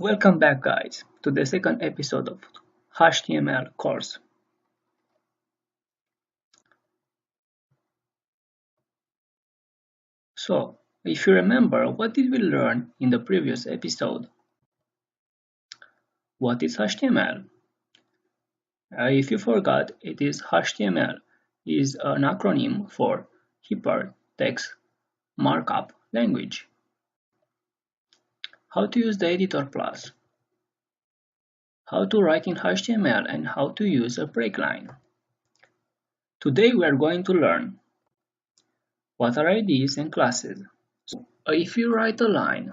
Welcome back guys to the second episode of HTML course. So, if you remember, what did we learn in the previous episode? What is HTML? If you forgot, it is HTML is an acronym for Hypertext Markup Language. How to use the editor plus. How to write in HTML and how to use a break line. Today we are going to learn what are IDs and classes. So, if you write a line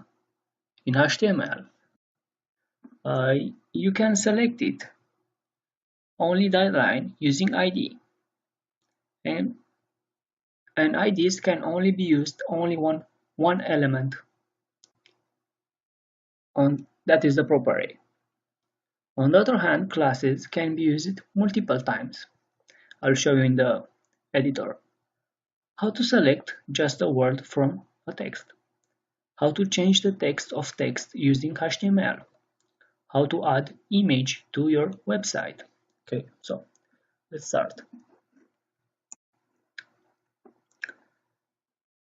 in HTML, you can select it only that line using ID, and IDs can only be used only one element on that is the proper array. On the other hand, classes can be used multiple times. I'll show you in the editor how to select just a word from a text, how to change the text of text using HTML, how to add image to your website. Okay, so let's start.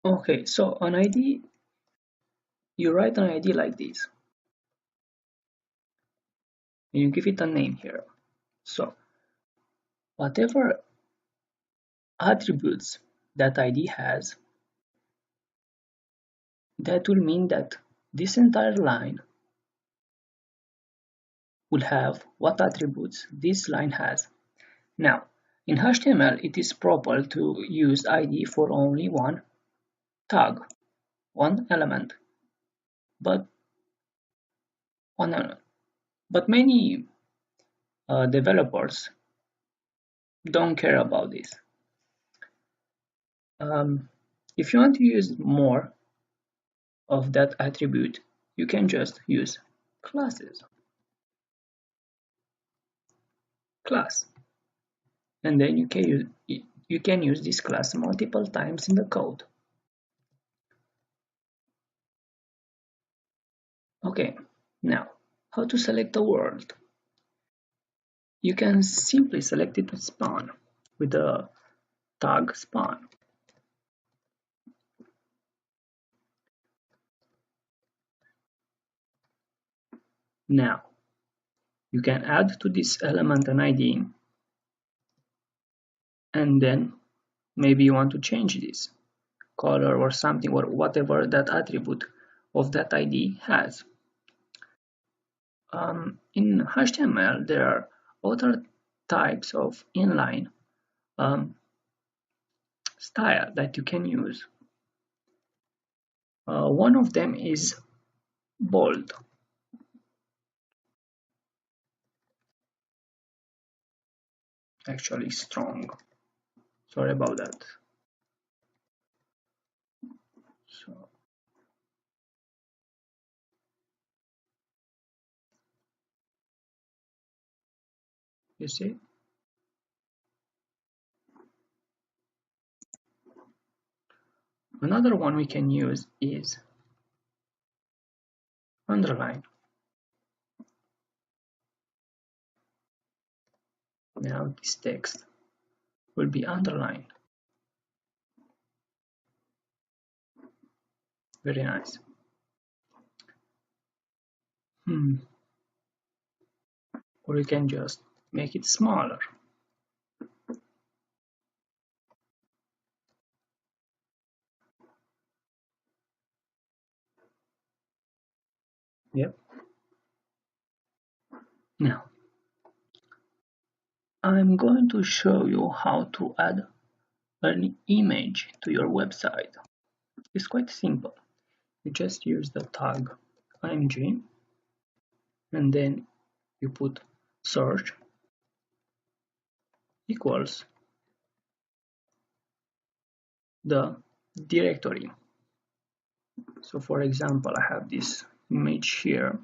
Okay, so an ID, you write an ID like this. And you give it a name here. So whatever attributes that ID has, that will mean that this entire line will have what attributes this line has. Now, in HTML, it is proper to use ID for only one tag, one element, but many developers don't care about this. If you want to use more of that attribute, you can just use classes. Class. And then you can use this class multiple times in the code. Okay, now how to select a word? You can simply select it with spawn, with the tag spawn. Now you can add to this element an ID, and then maybe you want to change this color or something, or whatever that attribute of that ID has. In HTML, there are other types of inline style that you can use. One of them is bold. Actually strong. Sorry about that. So you see, another one we can use is underline. Now this text will be underlined. Very nice. Or you can just make it smaller. Yep. Now I'm going to show you how to add an image to your website. It's quite simple. You just use the tag img, and then you put search equals the directory. So for example, I have this image here.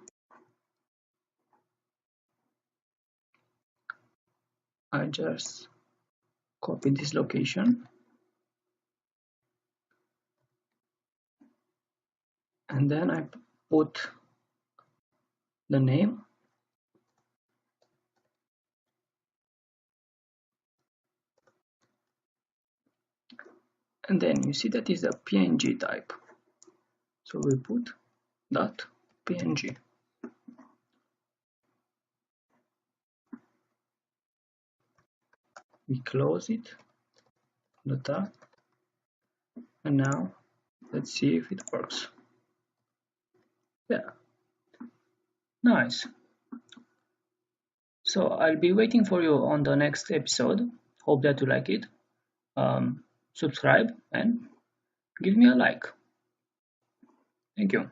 I just copy this location and then I put the name, and then you see that is a PNG type. So we put .png. We close it, the tab, and now let's see if it works. Yeah, nice. So I'll be waiting for you on the next episode. Hope that you like it. Subscribe and give me a like. Thank you.